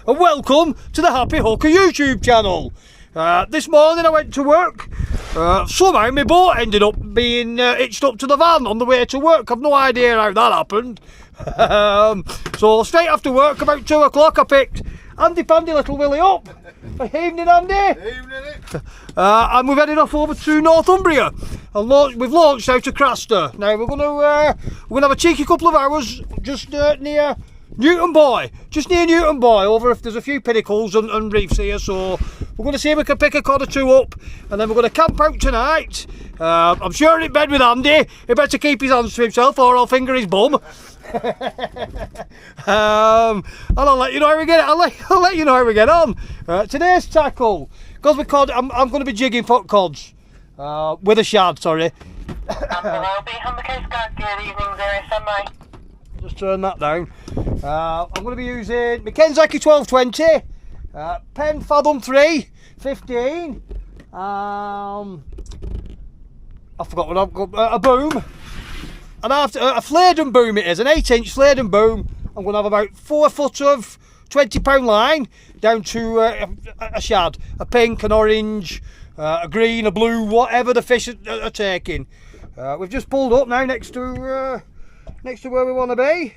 and welcome to the Happy Hooker YouTube channel. This morning I went to work. Somehow my boat ended up being hitched up to the van on the way to work. I've no idea how that happened. So straight after work, about 2 o'clock, I picked Andy Pandy Little Willie up. Evening, Andy. Evening. And we've headed off over to Northumberland. And we've launched out to Craster. Now we're gonna have a cheeky couple of hours just near Newton Buoy, over if there's a few pinnacles and reefs here. So we're going to see if we can pick a cod or two up, and then we're going to camp out tonight. I'm sure in bed with Andy. He better keep his hands to himself or I'll finger his bum. And I'll let you know how we get. I'll let you know how we get on. Today's tackle, because we cod, I'm going to be jigging for cods with a shad. Sorry. Just turn that down. I'm going to be using my Kenzaki 1220, Pen Fathom 3, 15. I forgot what I've got. A boom. And after a Fladen boom, it is an 8-inch Fladen boom. I'm going to have about 4 foot of 20-pound line down to a shad, a pink, an orange, a green, a blue, whatever the fish are taking. We've just pulled up now next to where we want to be.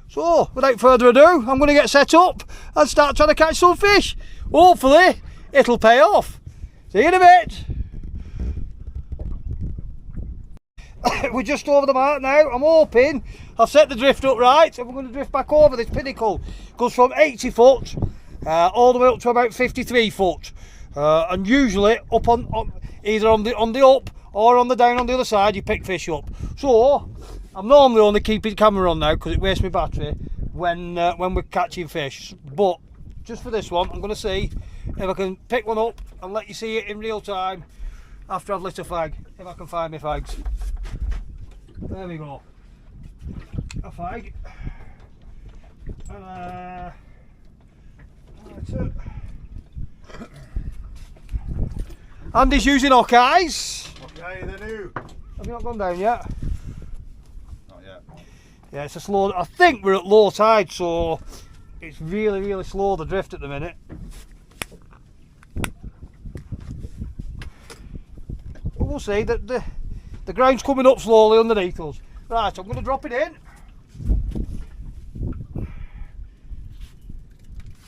So without further ado, I'm going to get set up and start trying to catch some fish. Hopefully it'll pay off. See you in a bit. We're just over the mark now. I'm hoping I've set the drift up right, and we're going to drift back over this pinnacle. Goes from 80 foot all the way up to about 53 foot, and usually up on either on the up or on the down on the other side you pick fish up. So I'm normally only keeping camera on now because it wastes my battery when we're catching fish, but just for this one I'm going to see if I can pick one up and let you see it in real time after I've lit a fag, if I can find my fags. There we go, a fag, and that's it. Andy's using Hawkeyes. Okay, they're new. Have you not gone down yet? Not yet. Yeah, it's a slow. I think we're at low tide, so it's really slow, the drift at the minute. But we'll see that the ground's coming up slowly underneath us. Right, I'm going to drop it in.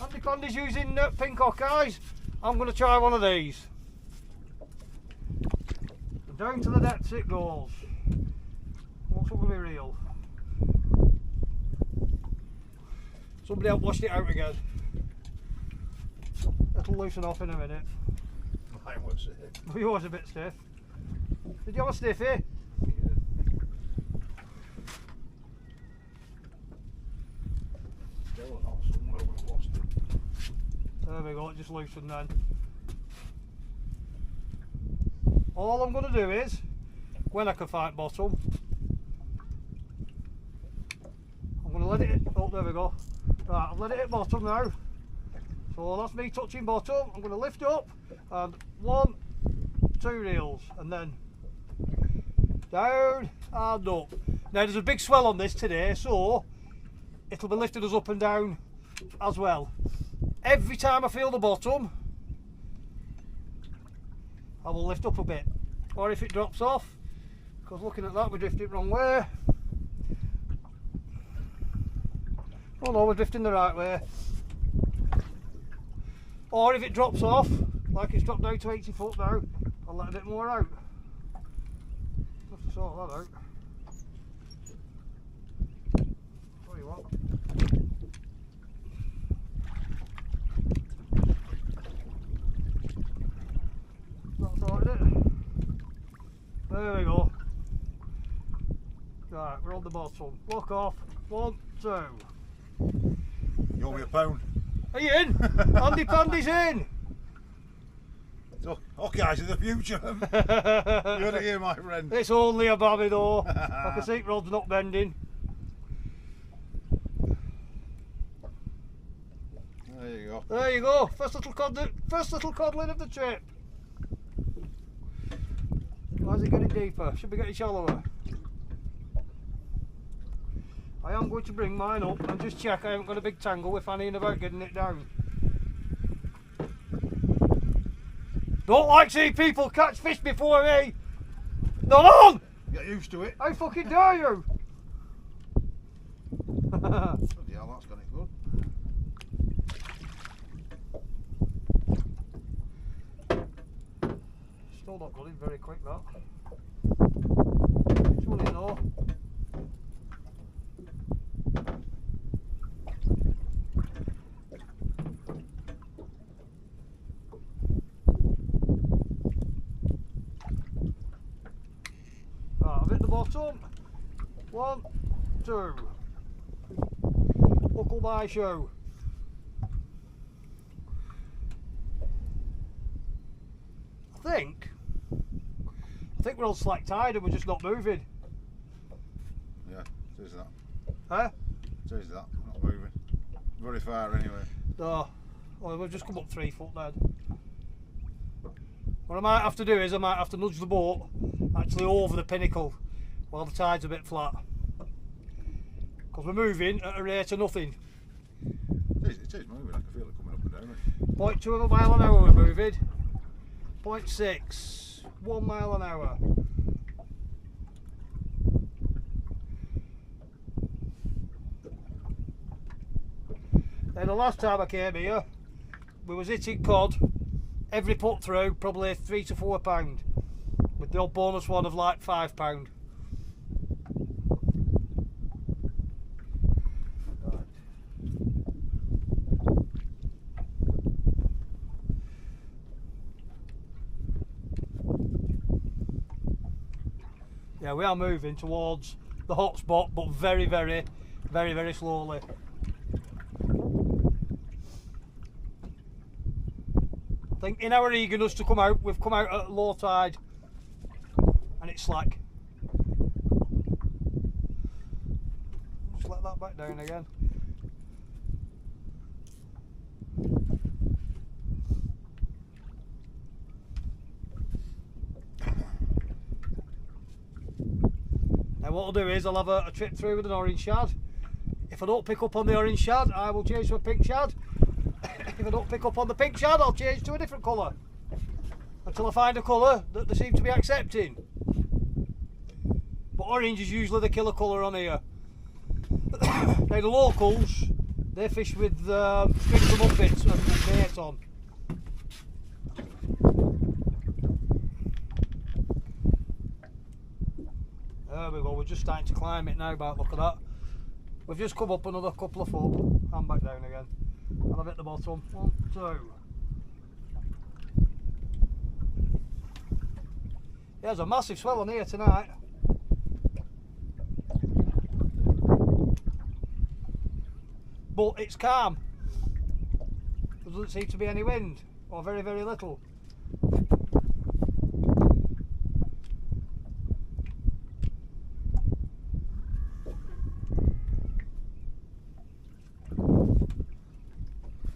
Andy Condy's using pink Hawkeyes. I'm going to try one of these. Down to the depths it goes. What's going to be real? Somebody else washed it out again. It'll loosen off in a minute. Mine was stiff. Yours a bit stiff. Did you have a stiffy? Yeah. Still not somewhere we lost it. There we go, it just loosened then. All I'm going to do is, when I can find bottom, I'm going to let it hit. Oh, there we go. Right, I've let it hit bottom now. So that's me touching bottom. I'm going to lift up and 1, 2 reels, and then down and up. Now there's a big swell on this today, so it'll be lifting us up and down as well. Every time I feel the bottom, I will lift up a bit, or if it drops off, because looking at that we're drifting the wrong way. Oh no, we're drifting the right way. Or if it drops off, like it's dropped down to 80 foot now, I'll let a bit more out. Have to sort that out. Tell you what. That sorted it. There we go. Right, we're on the bottom. Lock off. 1, 2. You owe me £1. Are you in? Andy Pandy's in. So, Hawkeyes in the future. You heard it here, my friend. It's only a babby though. I can see rod's not bending. There you go. There you go. First little codling of the trip. Why is it getting deeper? Should be getting shallower. I am going to bring mine up and just check I haven't got a big tangle with Annie about getting it down. Don't like seeing people catch fish before me! Not on! Get used to it. How fucking dare you! Bloody hell, that's got it good. Still not running very quick, that. It's only an oar. Right, I've hit the bottom. 1, 2. Buckle my shoe. I think we're on slack tide and we're just not moving. Yeah, it is that. Huh? It is that. Not moving. Very far anyway. Oh, well, we've just come up 3 foot then. What I might have to do is I might have to nudge the boat actually over the pinnacle while the tide's a bit flat. Because we're moving at a rate of nothing. It is moving. I can feel it coming up and down. 0.2 of a mile an hour we're moving. 0.6, 1 mile an hour. Then the last time I came here, we was hitting cod every put through, probably £3 to £4, with the odd bonus one of like £5. Yeah, we are moving towards the hot spot, but very, very, very, very slowly. I think in our eagerness to come out, we've come out at low tide and it's slack. Just let that back down again. Now what I'll do is I'll have a trip through with an orange shad. If I don't pick up on the orange shad, I will change to a pink shad. If I don't pick up on the pink shad, I'll change to a different colour until I find a colour that they seem to be accepting. But orange is usually the killer colour on here. Now the locals, they fish with strings of muppets and bait on. There we go, we're just starting to climb it now, about look at that. We've just come up another couple of foot and back down again. And I've hit the bottom. 1, 2. Yeah, there's a massive swell on here tonight. But it's calm. There doesn't seem to be any wind, or very, very little.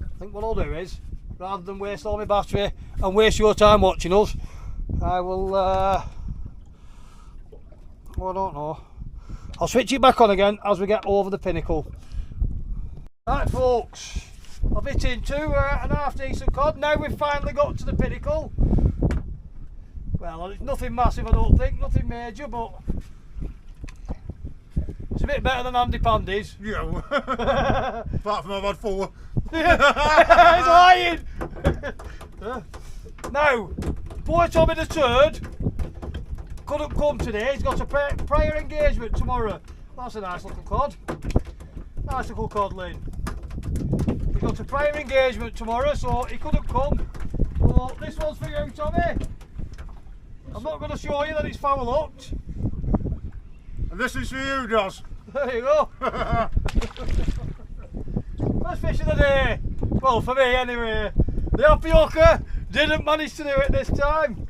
I think what I'll do is, rather than waste all my battery and waste your time watching us, I will, I don't know, I'll switch it back on again as we get over the pinnacle. Right folks, I've hit into a half decent cod. Now we've finally got to the pinnacle. Well, it's nothing massive I don't think, nothing major, but it's a bit better than Andy Pandy's. Yeah. Apart from I've had 4. He's lying! Now, poor Tommy the Turd couldn't come today. He's got a prior engagement tomorrow. That's a nice little cod. Nice little codling. He's got a prior engagement tomorrow, so he couldn't come. Well, this one's for you, Tommy. I'm not going to show you that it's foul hooked. And this is for you, Dos. There you go. First fish of the day. Well, for me anyway. The happy hooker didn't manage to do it this time.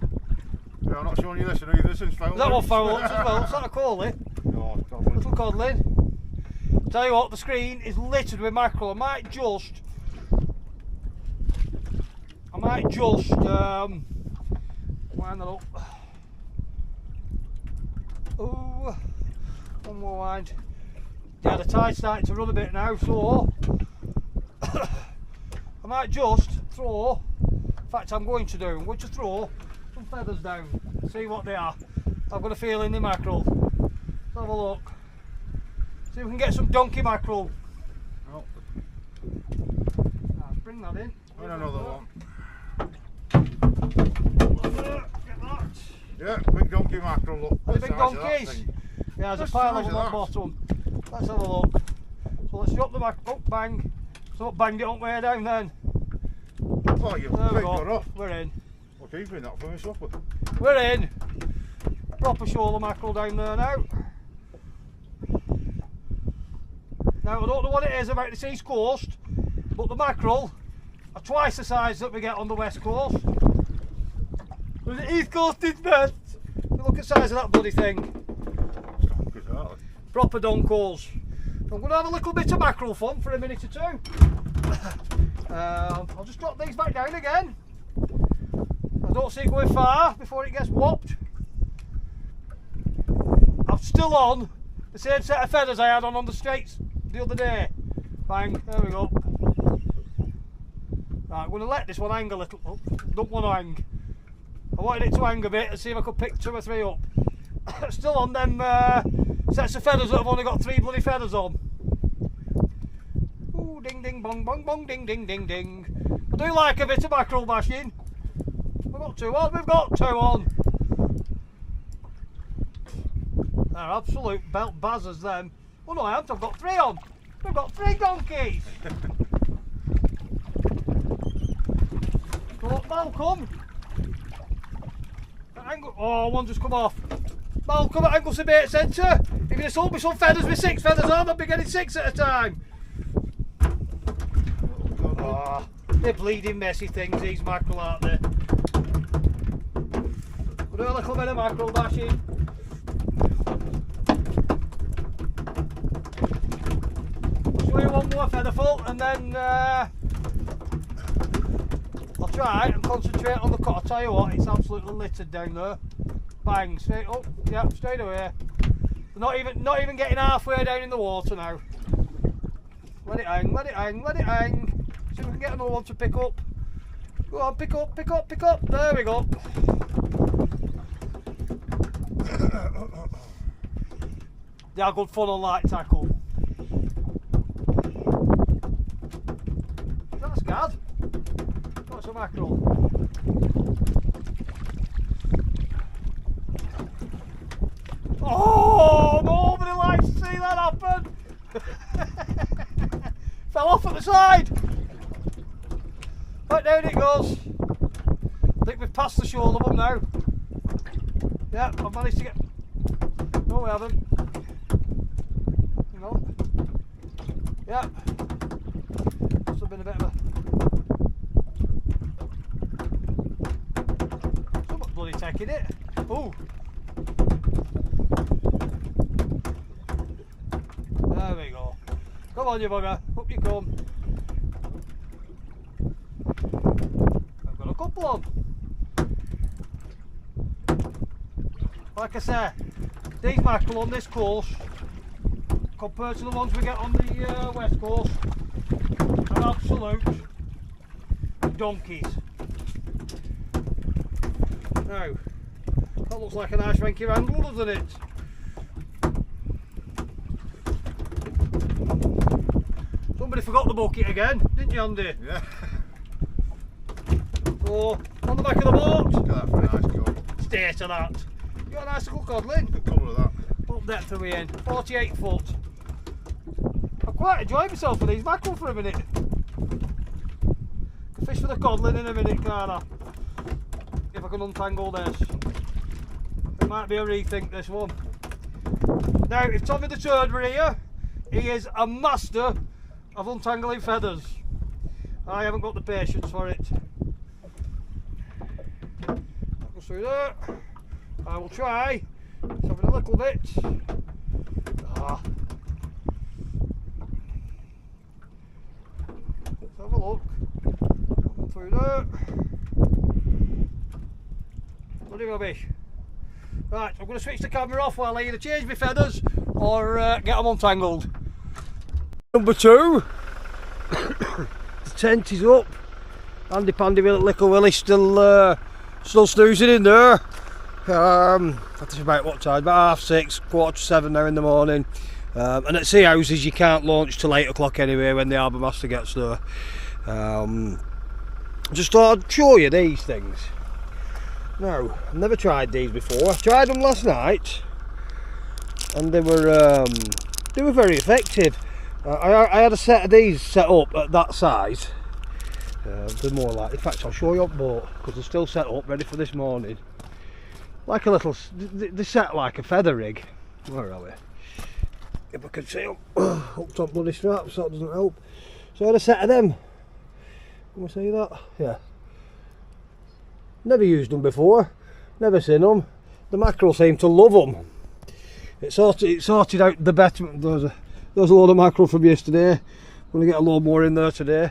Yeah, I'm not showing you this one either. This one's foul. That one foul hooked as well. It's not a callie. Oh, codling. Little codling. Tell you what, the screen is littered with mackerel. I might just wind that up. Oh, one more wind. Yeah, the tide's starting to run a bit now, so I might just throw, in fact I'm going to throw some feathers down, see what they are. I've got a feeling they're mackerel. Let's have a look. See if we can get some donkey mackerel. Oh. Let's bring that in. And another one. Get that. Yeah, big donkey mackerel, look. Are they The big size of that donkeys? thing. Yeah, there's a The pile of size them of at the that. bottom. Let's have a look. So let's drop the back. Oh, bang. So banged it up way down then. Oh, you There we big go. one up. We're in. Well, keeping that for my supper. We're in. Proper shoal of mackerel down there now. Now I don't know what it is about this east coast, but the mackerel are twice the size that we get on the west coast. But the east coast is best. Look at the size of that bloody thing. Donkey's out. Proper donkos. I'm going to have a little bit of mackerel fun for a minute or two. I'll just drop these back down again. I don't see it going far before it gets whopped. I'm still on the same set of feathers I had on the straits the other day. Bang, there we go. Right, I'm going to let this one hang a little. Oh, don't want to hang. I wanted it to hang a bit and see if I could pick 2 or 3 up. Still on them sets of feathers that have only got 3 bloody feathers on. Ooh, ding ding bong bong bong ding ding ding ding. I do like a bit of mackerel bashing. We've got 2 on, we've got 2 on. They're absolute belt bazzers them. Oh no I haven't, I've got 3 on. We've got 3 donkeys. Come on, Malcolm. Oh, one just come off. Malcolm at Anglesey Bait Centre. If you sold me some feathers with 6 feathers on, I'd be getting 6 at a time. Oh, they're bleeding messy things, these mackerel, aren't they? We'll do a little bit of mackerel bashing. I'll show you one more featherful and then I'll try and concentrate on the cut. I'll tell you what, it's absolutely littered down there. Bang, straight up, yeah, straight away. They're not even getting halfway down in the water now. Let it hang, let it hang, let it hang. See if we can get another one to pick up. Go on, pick up, pick up, pick up. There we go. They are good fun on light tackle. That's good. What's a mackerel? Oh, nobody likes to see that happen. Fell off at the side. Right down it goes. I think we've passed the shoal of them now. Yeah, I've managed to get. No, we haven't. Hang on. Yeah. Must have been a bit of a. Somewhat bloody taking it. Ooh. There we go. Come on, you bugger. Up you come. I've got a couple on. Like I say, these mackerel on this coast, compared to the ones we get on the west coast, are absolute donkeys. Now, that looks like a nice ranky angle, doesn't it? Somebody forgot the bucket again, didn't you, Andy? Yeah. So, on the back of the boat. Look at that for a nice colour. Stay to that. You got a nice little codling. The colour of that. What depth are we in? 48 foot. I've quite enjoyed myself with these mackerel for a minute. Can fish for the codling in a minute, can't I? If I can untangle this. It might be a rethink, this one. Now, if Tommy the Turd were here, he is a master of untangling feathers. I haven't got the patience for it. Go through there. I will try. Something a little bit. Ah. Let's have a look. Come through there. Bloody rubbish. Right, I'm going to switch the camera off while I either change my feathers or get them untangled. Number 2. The tent is up. Andy Pandy Little Willie still snoozing in there. That's about what time? About 6:30, 6:45 now in the morning. And at sea houses you can't launch till 8 o'clock anyway when the harbour master gets there. Just thought I'd show you these things. Now, I've never tried these before. I tried them last night and they were very effective. I had a set of these set up at that size. They're more like, in fact I'll show you up boat because they're still set up ready for this morning. Like a little, they set like a feather rig. Where are we? If I can see them, hooked on bloody straps, that doesn't help. So I had a set of them. Can we see that? Yeah. Never used them before, never seen them. The mackerel seem to love them. It sorted out the better. There's a load of mackerel from yesterday. I'm going to get a load more in there today.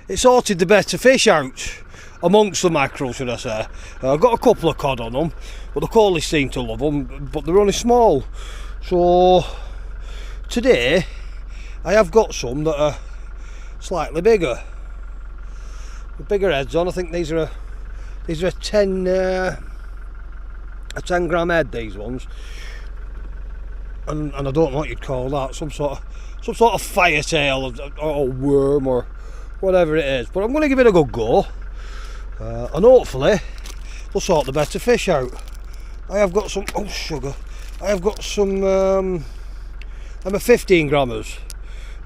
It sorted the better fish out amongst the mackerel, should I say. I've got a couple of cod on them, but the collies seem to love them, but they're only small. So today I have got some that are slightly bigger. The bigger heads on. I think these are a 10 gram head, these ones. And I don't know what you'd call that, some sort of fire tail or worm or whatever it is, but I'm going to give it a good go, and hopefully we'll sort the better fish out. I have got some, oh sugar, I have got some I'm a 15 grammers,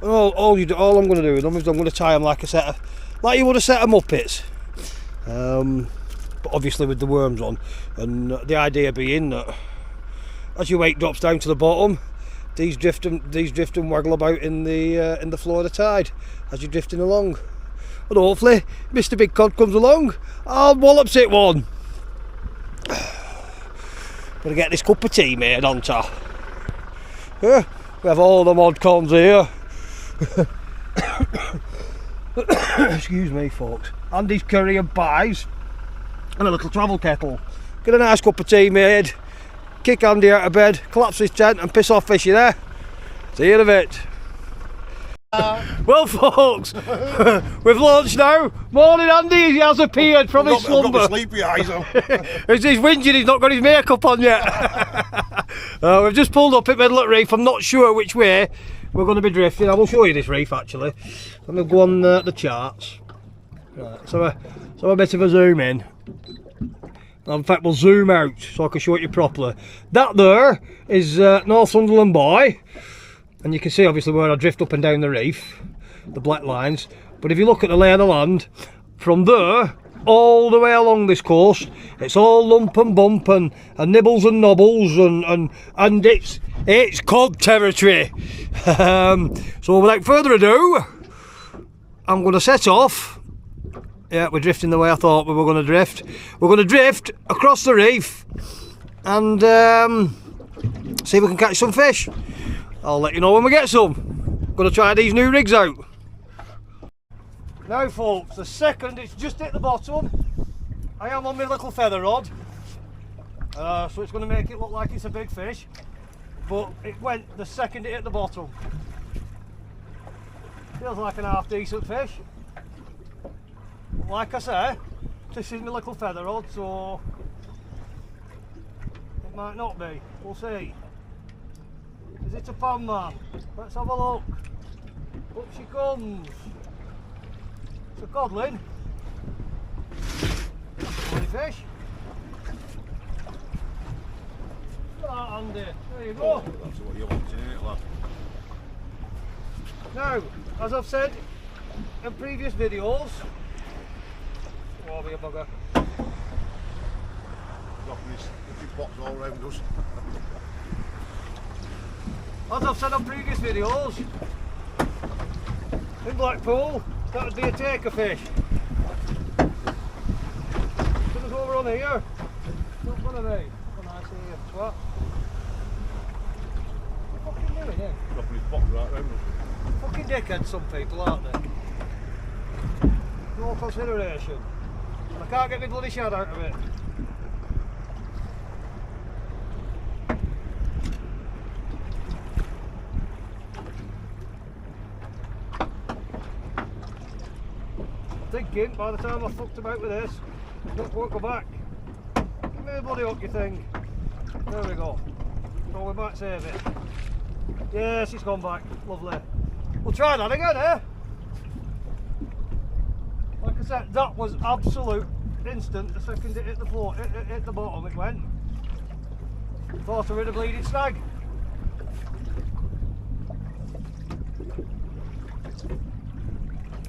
and all I'm going to do with them is I'm going to tie them like you would a set of muppets, but obviously with the worms on, and the idea being that as your weight drops down to the bottom, these drift and waggle about in the flow of the tide as you're drifting along. And hopefully Mr. Big Cod comes along, I'll wallops it one. Gotta get this cup of tea made on top. Yeah, we have all the mod cons here. Excuse me folks. Andy's curry and pies and a little travel kettle. Get a nice cup of tea made, kick Andy out of bed, collapse his tent and piss off fishy there. See you in a bit. Well folks, we've launched now. Morning Andy, he has appeared from his slumber. I've got my sleepy eyes on. He's whinging, he's not got his makeup on yet. We've just pulled up at middle at reef. I'm not sure which way we're going to be drifting. I will show you this reef actually. I'm going to go on the charts. Right, so a bit of a zoom in. In fact we'll zoom out so I can show it you properly. That there is Northumberland Buoy, and you can see obviously where I drift up and down the reef, the black lines. But if you look at the lay of the land, from there all the way along this coast, it's all lump and bump and nibbles and nobbles and it's cod territory. So without further ado, I'm going to set off. Yeah, we're drifting the way I thought we were going to drift. We're going to drift across the reef and see if we can catch some fish. I'll let you know when we get some. I'm going to try these new rigs out. Now folks, the second it's just hit the bottom, I am on my little feather rod. So it's going to make it look like it's a big fish. But it went the second it hit the bottom. Feels like an half decent fish. Like I say, this is my little feather rod, so it might not be. We'll see. Is it a pan man? Let's have a look. Up she comes. It's a codlin. Funny fish. Right, Andy. There you go. That's what you want, isn't it, lad? Now, as I've said in previous videos, oh, be a bugger. Got these pots all around us. As I've said on previous videos, in Blackpool, that would be a taker fish. Something's over on here. Not gonna be. What I see here, twat. What are you fucking doing here? Dropping his pots right round us. Fucking dickheads, some people, aren't they? No consideration. And I can't get my bloody shad out of it. thinking by the time I fucked about with this, it won't go back. Give me the bloody hook, you thing. There we go. So we might save it. Yes, it's gone back. Lovely. We'll try that again, eh? Like I said, that was absolute instant. The second it hit the floor, it hit the bottom, it went. Thought I had a bleeding snag.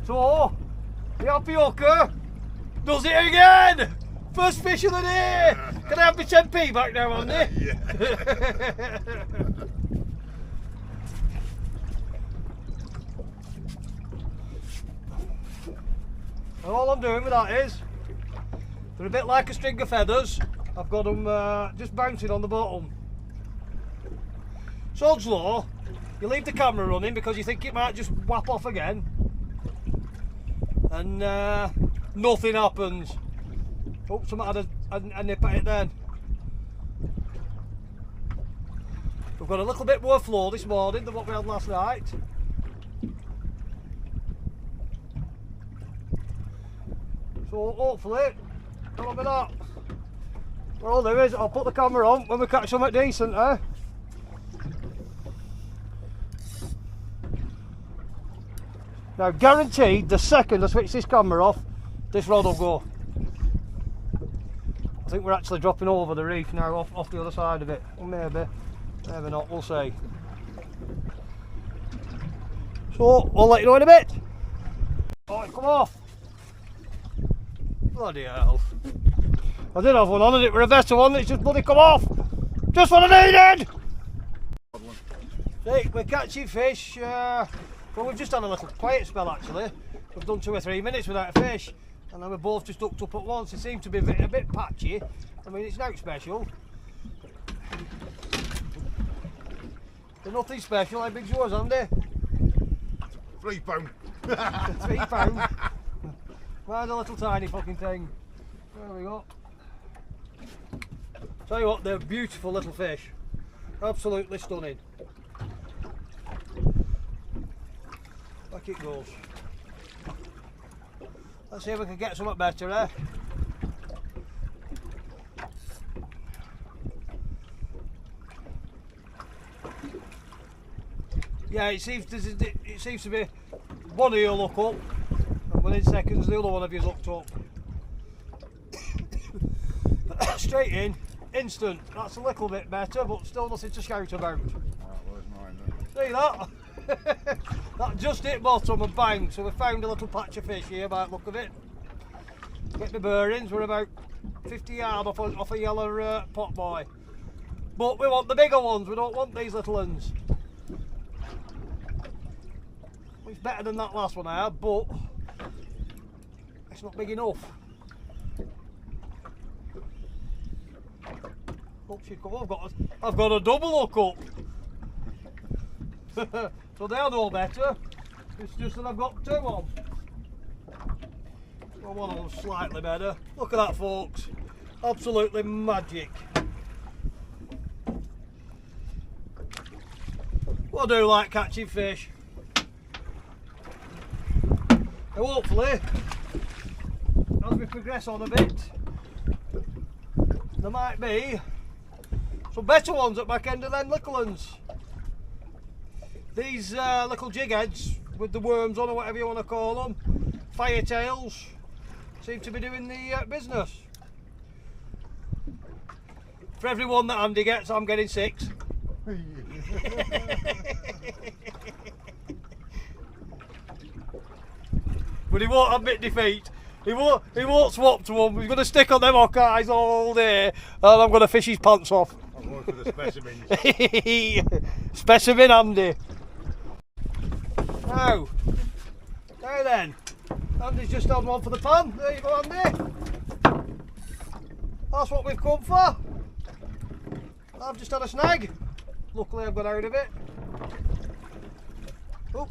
So, the happy hooker does it again! First fish of the day! Can I have my 10p back now, Andy? Yeah. And all I'm doing with that is, they're a bit like a string of feathers. I've got them just bouncing on the bottom. Sod's law, you leave the camera running because you think it might just whap off again. And nothing happens. Oh, someone had a nip at it then. We've got a little bit more flow this morning than what we had last night. So hopefully, that'll be that. What I'll do is I'll put the camera on when we catch something decent, eh? Now guaranteed, the second I switch this camera off, this rod will go. I think we're actually dropping over the reef now, off the other side of it. Well, maybe not, we'll see. So, I'll let you know in a bit. Oh, come off. Bloody hell. I did have one on and it were a better one, it's just bloody come off. Just what I needed! See, we're catching fish. Well, we've just had a little quiet spell actually. We've done 2 or 3 minutes without a fish. And then we're both just hooked up at once. It seemed to be a bit patchy. I mean, it's not special. There's nothing special. How big's yours, Andy? £3. £3. Mine's a little tiny fucking thing. There we go. Tell you what, they're beautiful little fish. Absolutely stunning. Back it goes. Let's see if we can get something better, eh? Yeah, it seems to be one of you look up, and within seconds the other one of you's looked up. Straight in, instant. That's a little bit better, but still nothing to shout about. See that? That just hit bottom and bang, so we found a little patch of fish here by the look of it. Get the bearings, we're about 50 yards off a yellow pot boy. But we want the bigger ones, we don't want these little ones. It's better than that last one I had, but it's not big enough. Oh, she'd come. I've got a double hook up. So they'll know better. It's just that I've got 2 on. Well, one of them's slightly better. Look at that, folks. Absolutely magic. Well, I do like catching fish. Now, hopefully, as we progress on a bit, there might be some better ones at back end of them little ones. These little jig heads with the worms on, or whatever you want to call them, fire tails, seem to be doing the business. For every one that Andy gets, I'm getting 6. But he won't admit defeat. He won't swap to one. He's going to stick on them hawkeyes all day, and I'm going to fish his pants off. I'm going for the specimens. Specimen Andy. Now then, Andy's just had one for the pan. There you go, Andy. That's what we've come for. I've just had a snag. Luckily I've got out of it. Oh.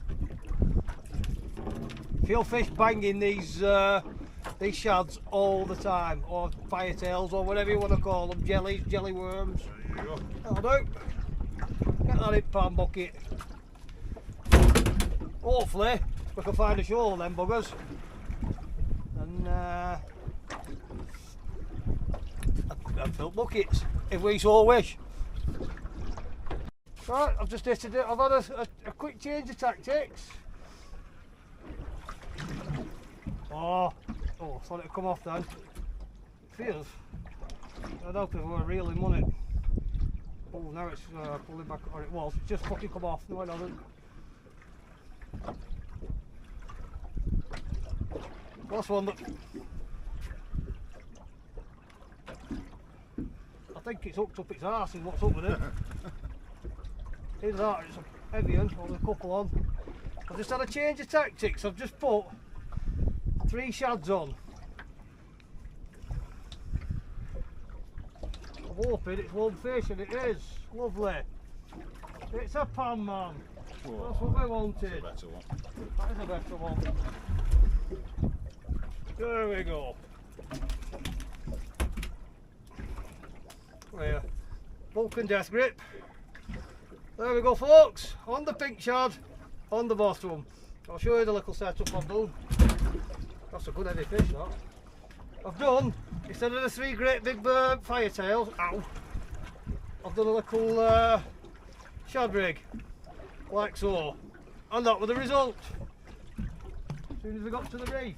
Feel fish banging these shads all the time, or fire tails, or whatever you want to call them, jelly worms. There you go. That'll do. Get that in pan bucket. Hopefully we can find a shoal of them buggers. then I'd fill buckets if we so wish. Right, I've just hitted it. I've had a quick change of tactics. Oh, thought it'd come off then. Feels. I'd hope it were reeling, wouldn't it? Oh, now it's pulling back, or it was. It's just fucking come off. No, it hasn't. Last one that. I think it's hooked up its arse, is what's up with it. Either that or it's a heavy one, or there's a couple on. I've just had a change of tactics. I've just put 3 shads on. I'm hoping it's one fish, and it is. Lovely. It's a pan, man. Whoa. That's what we wanted. That's a better one. That is a better one. There we go. There. Vulcan death grip. There we go, folks. On the pink shad, on the bottom. I'll show you the little setup I've done. That's a good heavy fish, that. I've done, instead of the 3 great big fire tails, ow, I've done a little shad rig, like so. And that was the result. As soon as we got to the reef.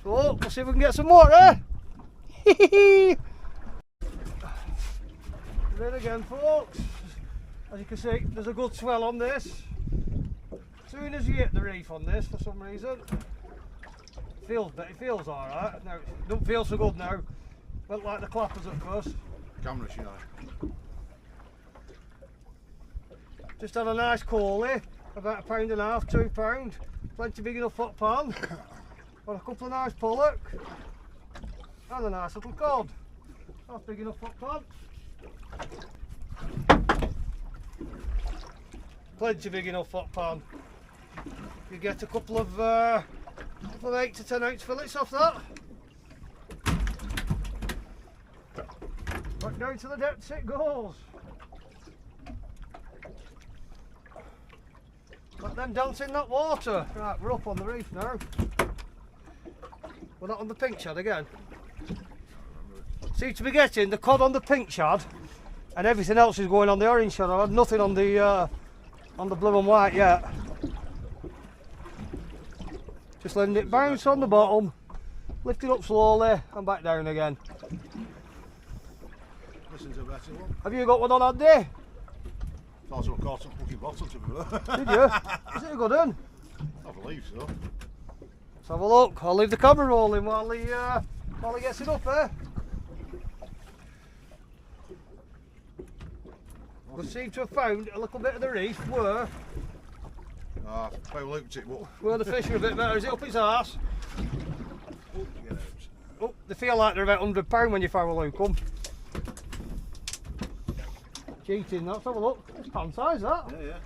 So, we'll see if we can get some more, eh? Then again, folks. As you can see, there's a good swell on this. As soon as you hit the reef on this, for some reason, it feels alright. Now, it don't feel so good now. Went like the clappers at first. Camera shy. Just had a nice collie, about £1.5, £2. Plenty big enough hot pan. Got a couple of nice pollock. And a nice little cod. That's big enough hot pan. Plenty big enough hot pan. You get a couple of 8 to 10 ounce fillets off that. Back down to the depths it goes. Let them dance in that water. Right, we're up on the reef now. We're not on the pink shad again. Seem to be getting the cod on the pink shad, and everything else is going on the orange shad. I've had nothing on the blue and white yet. Just letting it bounce on the bottom, lift it up slowly and back down again. Listen to a better one. Have you got one on Andy? Thought I caught some fucking bottom to be. Did you? Is it a good one? I believe so. Let's have a look. I'll leave the camera rolling while he gets it up, eh? We seem to have found a little bit of the reef where I looked it, but where the fish are a bit better. Is it up its arse? Oh, they feel like they're about £100 when you foul loop them. Cheating, let's have a look. It's pan size, that. yeah, yeah.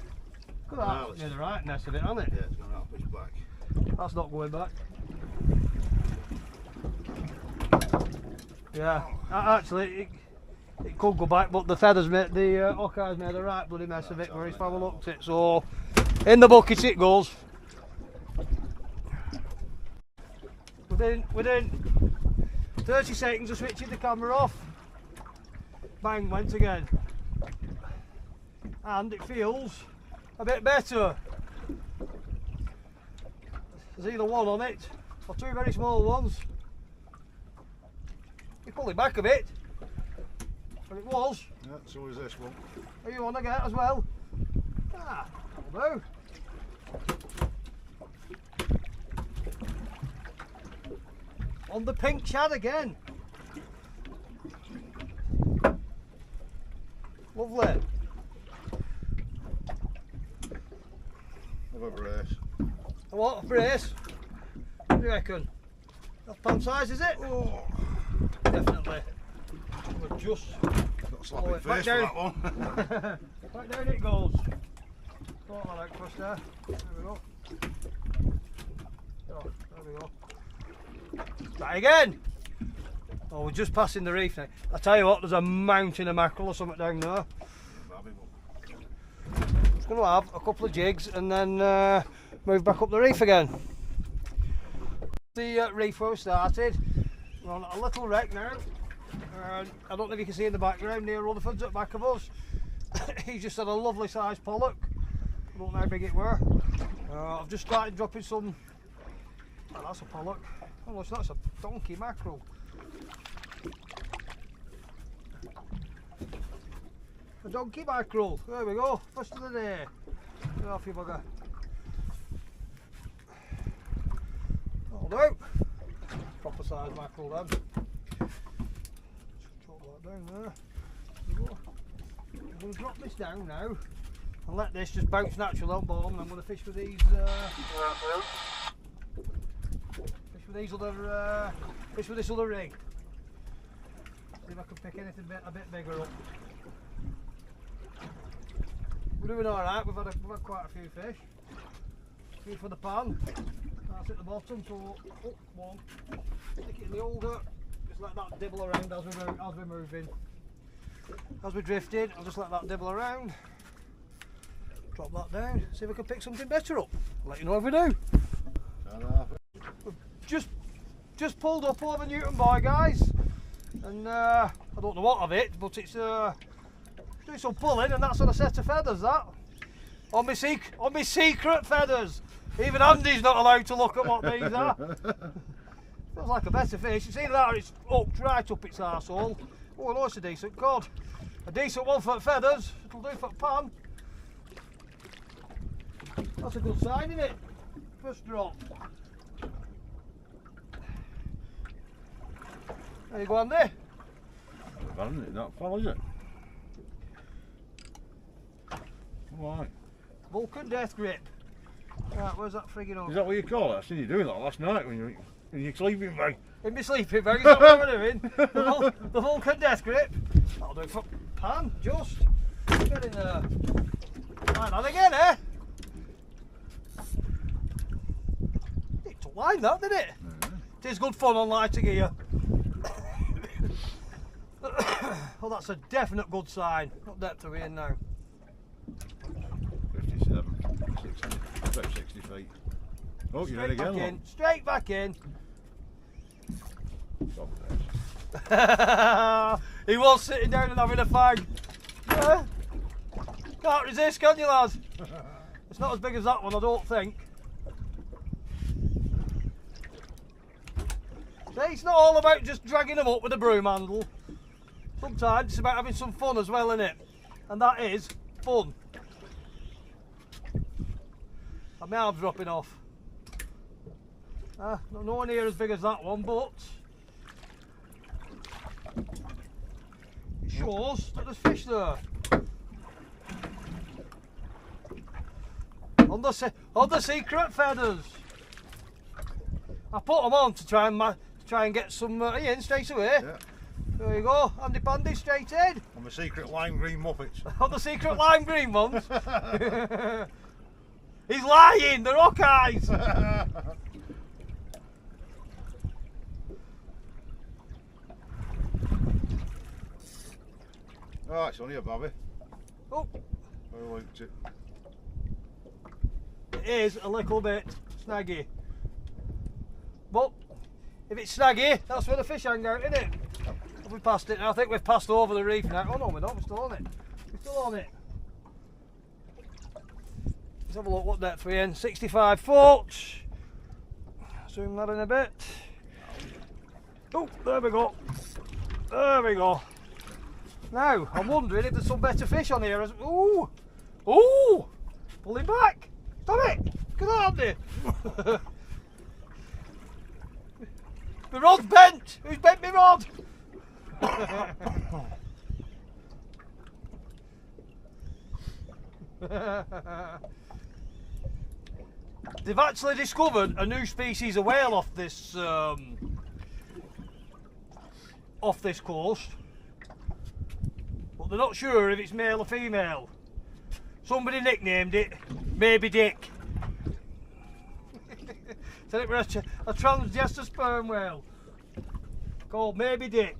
Look at that. It's near the rightness of it, hasn't it? Yeah, it's going out fish back. That's not going back. Yeah, actually, it could go back, but the feathers made the Hawkeye's made a right bloody mess of it where he's foul looked it. So, in the bucket it goes. Within 30 seconds of switching the camera off, bang, went again. And it feels a bit better. There's either one on it, or 2 very small ones. You pull it back a bit, but it was. Yeah, so is this one. Are you on again as well? Ah, that'll do. On the pink shad again. Lovely. Have a brace. A what? A brace? What do you reckon? That's pan size, is it? Oh, Definitely. We're just. got a slapping face for that one. Back down it goes. Sort that out for us there. There we go. Oh, there we go. Try again. Oh, we're just passing the reef now. I tell you what, there's a mountain of mackerel or something down there. Just going to have a couple of jigs and then move back up the reef again. The reef where we started. We're on a little wreck now. I don't know if you can see in the background near Rutherford's at the back of us. He's just had a lovely sized pollock. I don't know how big it were. I've just started dropping some. Oh, that's a pollock. Oh, look, that's a donkey mackerel. A donkey mackerel. There we go. First of the day. Get off you bugger. That'll do. Proper size mackerel then. Just drop that down there. There we go. I'm going to drop this down now and let this just bounce naturally on bottom. I'm going to fish with these. Fish with this other rig. See if I can pick anything a bit bigger up. We're doing all right. We've had quite a few fish. Few for the pan. That's at the bottom. So one. Stick it in the holder. Just let that dibble around as we're moving. As we're drifting, I'll just let that dibble around. Drop that down. See if I can pick something better up. I'll let you know if we do. We've just pulled up over Newton Boy, guys, and I don't know what of it, but it's doing some pulling, and that's on a set of feathers. That on my secret feathers. Even Andy's not allowed to look at what these are. Feels like a better fish. It's either that or it's hooked right up its arsehole. Oh, no, it's a decent cod. A decent one for feathers. It'll do for pan. That's a good sign, isn't it? First drop. There you go, Andy. Isn't it? Not fell, is it? Right. Vulcan death grip. Right, where's that frigging over? Is that what you call it? I seen you doing that last night when you're sleeping bag. In my sleeping bag, is that what we're doing? The Vulcan death grip. That'll do for pan, just. Get in there. Right, that again, eh? It took line that, didn't it? It is good fun on lighter gear. Well, that's a definite good sign. What depth are we in now? 57, 60, about 60 feet. Oh, you're in again. In, straight back in. He was sitting down and having a fag. Yeah. Can't resist, can you, lads? It's not as big as that one, I don't think. See, it's not all about just dragging them up with a broom handle. Sometimes it's about having some fun as well, isn't it? And that is fun. And my arm's dropping off. Nowhere near as big as that one, but it shows that there's fish there. On the secret feathers. I put them on to try and get some in straight away. Yeah. There you go, Andy Pandy straight in. On the secret lime green muppets. On the secret lime green ones. He's lying, they're rock eyes. Oh, it's only a bobby. Oh. I liked it. It is a little bit snaggy. But if it's snaggy, that's where the fish hang out, isn't it? Have we passed it now? I think we've passed over the reef now. Oh no, we're not, we're still on it. We're still on it. Let's have a look what depth we're in. 65 foot. Zoom that in a bit. Oh, there we go. There we go. Now, I'm wondering if there's some better fish on here. Ooh! Ooh! Pull him back! Stop it! Get on there! My rod's bent! Who's bent my rod? They've actually discovered a new species of whale off this coast, but they're not sure if it's male or female. Somebody nicknamed it Maybe Dick. Said it was a transgender sperm whale called Maybe Dick.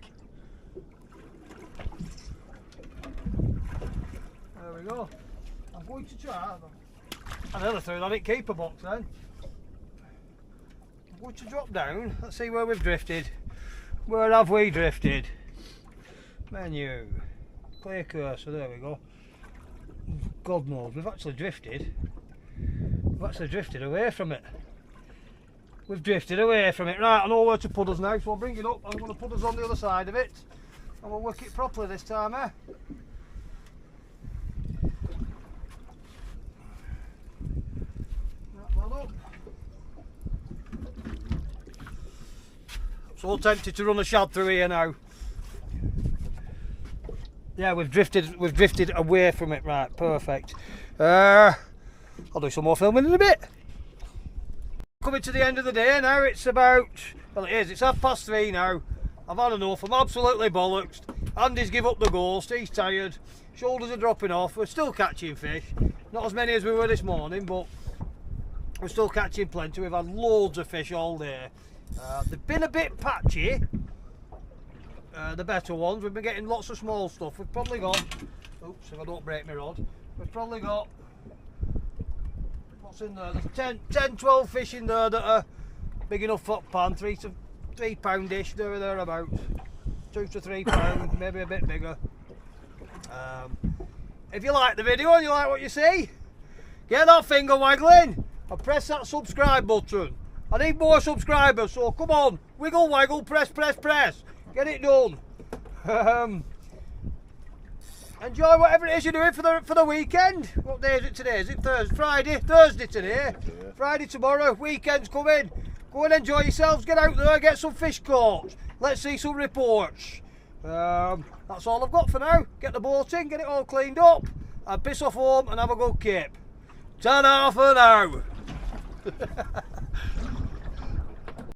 There we go. I'm going to try. I nearly threw that in keeper box then. going to drop down. Let's see where we've drifted. Where have we drifted? Menu. Clear cursor, there we go. God knows, we've actually drifted. We've actually drifted away from it. We've drifted away from it. Right, I know where to put us now, so I'll bring it up. I'm going to put us on the other side of it. And we'll work it properly this time, eh? So tempted to run a shad through here now. Yeah, we've drifted away from it. Right, perfect. I'll do some more filming in a bit. Coming to the end of the day now. It's about, well, it is, it's 3:30 now. I've had enough. I'm absolutely bollocksed. Andy's give up the ghost. He's tired. Shoulders are dropping off. We're still catching fish. Not as many as we were this morning, but we're still catching plenty. We've had loads of fish all day. They've been a bit patchy, the better ones. We've been getting lots of small stuff. We've probably got, oops, if I don't break my rod, we've probably got, what's in there? There's 10, 12 fish in there that are big enough for pan, 3 poundish, there or thereabouts. 2 to 3 pound, maybe a bit bigger. If you like the video and you like what you see, get that finger waggling and press that subscribe button. I need more subscribers, so come on, wiggle, waggle, press, press, press. Get it done. Enjoy whatever it is you're doing for the weekend. What day is it today? Is it Thursday? Friday? Thursday today. Yeah. Friday tomorrow. Weekend's coming. Go and enjoy yourselves. Get out there, get some fish caught. Let's see some reports. That's all I've got for now. Get the boat in, get it all cleaned up, and piss off home and have a good kip. Ta-da for now.